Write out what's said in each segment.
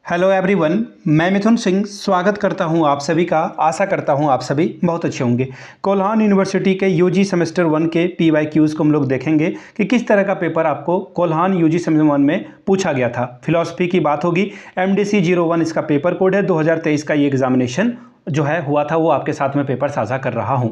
Hello everyone, मैं मिथुन सिंह स्वागत करता हूं आप सभी का। आशा करता हूं आप सभी बहुत अच्छे होंगे। कोल्हान यूनिवर्सिटी के यूजी सेमेस्टर 1 के PYQs को हम लोग देखेंगे कि किस तरह का पेपर आपको कोल्हान यूजी सेमेस्टर 1 में पूछा गया था। फिलॉसफी की बात होगी। MDC 01 इसका पेपर कोड है। 2023 का ये एग्जामिनेशन जो है हुआ था, वो आपके साथ में पेपर साझा कर रहा हूं।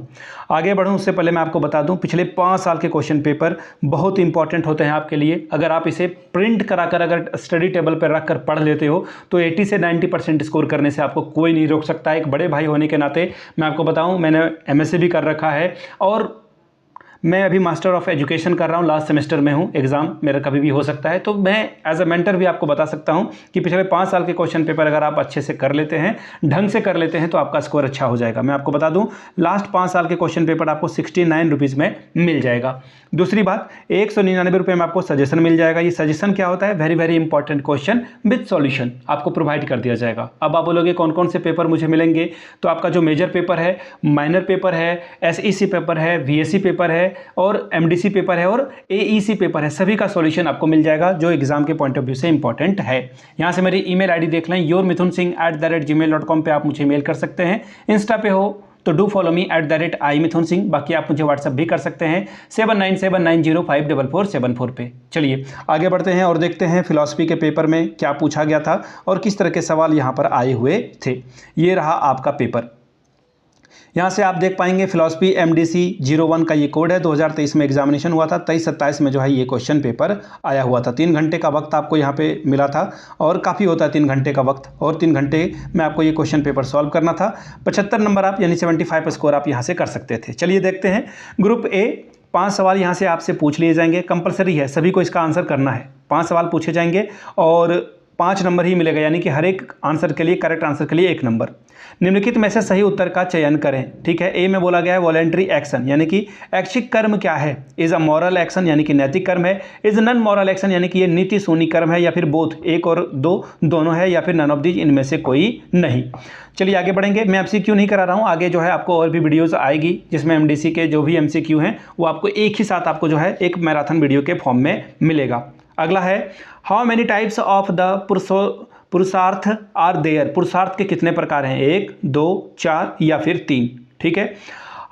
आगे बढ़ूं उससे पहले मैं आपको बता दूं, पिछले 5 साल के क्वेश्चन पेपर बहुत इंपॉर्टेंट होते हैं आपके लिए। अगर आप इसे प्रिंट कराकर अगर स्टडी टेबल पर रख कर पढ़ लेते हो तो 80 से 90% स्कोर करने से आपको कोई नहीं रोक सकता। एक बड़े भाई होने के नाते मैं आपको बताऊं, मैंने MSc भी कर रखा है और मैं अभी मास्टर ऑफ एजुकेशन कर रहा हूँ, लास्ट सेमेस्टर में हूँ। एग्जाम मेरा कभी भी हो सकता है, तो मैं एज अ मेंटर भी आपको बता सकता हूँ कि पिछले 5 साल के क्वेश्चन पेपर अगर आप अच्छे से कर लेते हैं, ढंग से कर लेते हैं, तो आपका स्कोर अच्छा हो जाएगा। मैं आपको बता दूँ, लास्ट 5 साल के क्वेश्चन पेपर आपको 69 रुपीज़ में मिल जाएगा। दूसरी बात, 199 रुपये में आपको सजेशन मिल जाएगा। ये सजेशन क्या होता है? Very very important question with solution आपको प्रोवाइड कर दिया जाएगा। अब आप बोलोगे कौन कौन से पेपर मुझे मिलेंगे, तो आपका जो मेजर पेपर है, माइनर पेपर है, SEC पेपर है, VSC पेपर है और MDC पेपर है और AEC पेपर है, सभी का सॉल्यूशन आपको मिल जाएगा जो एग्जाम के पॉइंट ऑफ व्यू से इंपॉर्टेंट है। यहाँ से मेरी ईमेल आईडी देख लें, yourmithunsingh@gmail.com पे आप मुझे मेल कर सकते हैं। इंस्टा पे हो तो डू फॉलो मी @imithunsingh। बाकी आप मुझे व्हाट्सअप भी कर सकते हैं 7979054474 पे। चलिए आगे बढ़ते हैं और देखते हैं फिलॉसफी के पेपर में क्या पूछा गया था और किस तरह के सवाल यहाँ पर आए हुए थे। ये रहा आपका पेपर। यहाँ से आप देख पाएंगे फिलॉसफी MDC 01 का ये कोड है। 2023 में एग्जामिनेशन हुआ था। 23-27 में जो है ये क्वेश्चन पेपर आया हुआ था। 3 घंटे का वक्त आपको यहाँ पे मिला था और काफ़ी होता है 3 घंटे का वक्त, और 3 घंटे में आपको ये क्वेश्चन पेपर सॉल्व करना था। 75 नंबर आप यानी 75 स्कोर आप यहाँ से कर सकते थे। चलिए देखते हैं। ग्रुप A 5 सवाल यहाँ से आपसे पूछ लिए जाएंगे, कंपलसरी है, सभी को इसका आंसर करना है। 5 सवाल पूछे जाएंगे और 5 नंबर ही मिलेगा, यानी कि हर एक आंसर के लिए, करेक्ट आंसर के लिए 1 नंबर। निम्नलिखित में से सही उत्तर का चयन करें। ठीक है, A में बोला गया है वॉलेंट्री एक्शन, यानी कि ऐच्छिक कर्म क्या है? इज अ मॉरल एक्शन, यानी कि नैतिक कर्म है। इज नॉन मॉरल एक्शन, यानी कि ये नीति शून्य कर्म है, या फिर बोथ, 1 और 2 दोनों है, या फिर नन ऑफ दीज, इनमें से कोई नहीं। चलिए आगे बढ़ेंगे। मैं MCQ नहीं करा रहा हूँ, आगे जो है आपको और भी वीडियोस आएगी जिसमें MDC के जो भी MCQ हैं वो आपको एक ही साथ आपको जो है एक मैराथन वीडियो के फॉर्म में मिलेगा। अगला है, how many types of the पुरुषार्थ आर देयर? पुरुषार्थ के कितने प्रकार हैं? 1, 2, 4 या फिर 3? ठीक है।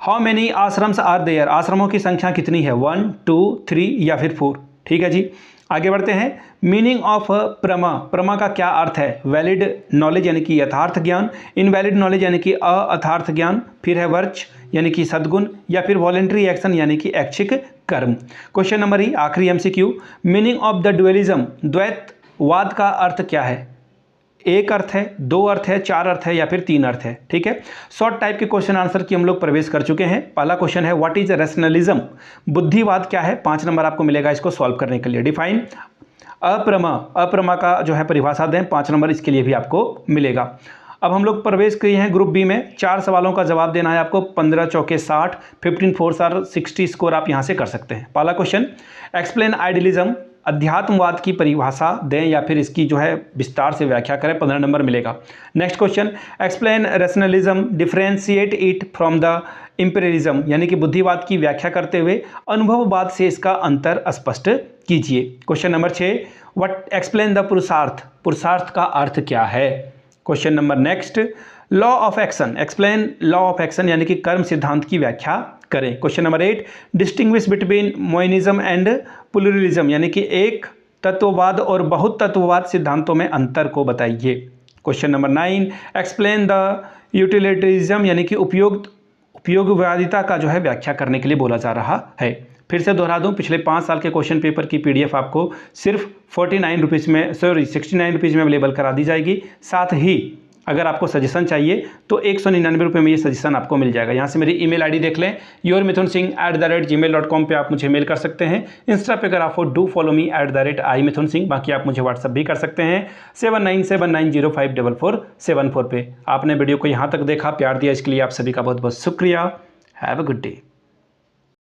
How many ashrams are there? आश्रमों की संख्या कितनी है? 1, 2, 3 या फिर 4? ठीक है जी। आगे बढ़ते हैं। मीनिंग ऑफ प्रमा, प्रमा का क्या अर्थ है? वैलिड नॉलेज यानी कि यथार्थ ज्ञान, इनवैलिड नॉलेज यानी कि अयथार्थ ज्ञान, फिर है वर्च यानी कि सद्गुण, या फिर वॉलेंट्री एक्शन यानी कि ऐच्छिक कर्म। क्वेश्चन नंबर ही आखिरी MCQ, meaning of the dualism, द्वैतवाद का अर्थ क्या है? 1 अर्थ है, 2 अर्थ है, 4 अर्थ है या फिर 3 अर्थ है? ठीक है। शॉर्ट टाइप के क्वेश्चन आंसर की हम लोग प्रवेश कर चुके हैं। पहला क्वेश्चन है, व्हाट इज रैशनलिज्म? बुद्धिवाद क्या है? 5 नंबर आपको मिलेगा इसको सॉल्व करने के लिए। डिफाइन अप्रमा, अप्रमा का जो है परिभाषा दें, 5 नंबर इसके लिए भी आपको मिलेगा। अब हम लोग प्रवेश किए हैं ग्रुप B में। 4 सवालों का जवाब देना है आपको। 15 चौके 60, 15 4 60 स्कोर आप यहाँ से कर सकते हैं। पहला क्वेश्चन, एक्सप्लेन आइडियलिज्म, अध्यात्मवाद की परिभाषा दें या फिर इसकी जो है विस्तार से व्याख्या करें, 15 नंबर मिलेगा। Next question, explain rationalism, differentiate it from the imperialism, यानी कि बुद्धिवाद की व्याख्या करते हुए अनुभववाद से इसका अंतर स्पष्ट कीजिए। Question number 6, what explain the purushartha, पुरुषार्थ का अर्थ क्या है? Question number next, law of action, explain law of action, यानी कि कर्म सिद्धांत की व्याख्या करें। Question number 8, distinguish between monism and pluralism, यानी कि एक तत्ववाद और बहुत तत्ववाद सिद्धांतों में अंतर को बताइए। क्वेश्चन नंबर 9, एक्सप्लेन द यूटिलिटरिज्म, यानी कि उपयोगवादिता का जो है व्याख्या करने के लिए बोला जा रहा है। फिर से दोहरा दूं, पिछले 5 साल के क्वेश्चन पेपर की PDF आपको सिर्फ 69 रुपीज़ में, 69 रुपीज़ में अवेलेबल करा दी जाएगी। साथ ही अगर आपको सजेशन चाहिए तो 199 रुपये में ये सजेशन आपको मिल जाएगा। यहाँ से मेरी ईमेल आईडी देख लें, yourmithunsingh@gmail.com पे आप मुझे मेल कर सकते हैं। इंस्टा पे अगर आप हो डू फॉलो मी @imithunsingh। बाकी आप मुझे व्हाट्सअप भी कर सकते हैं 7979054474 पे। आपने वीडियो को यहाँ तक देखा, प्यार दिया, इसके लिए आप सभी का बहुत बहुत शुक्रिया। Have a good day.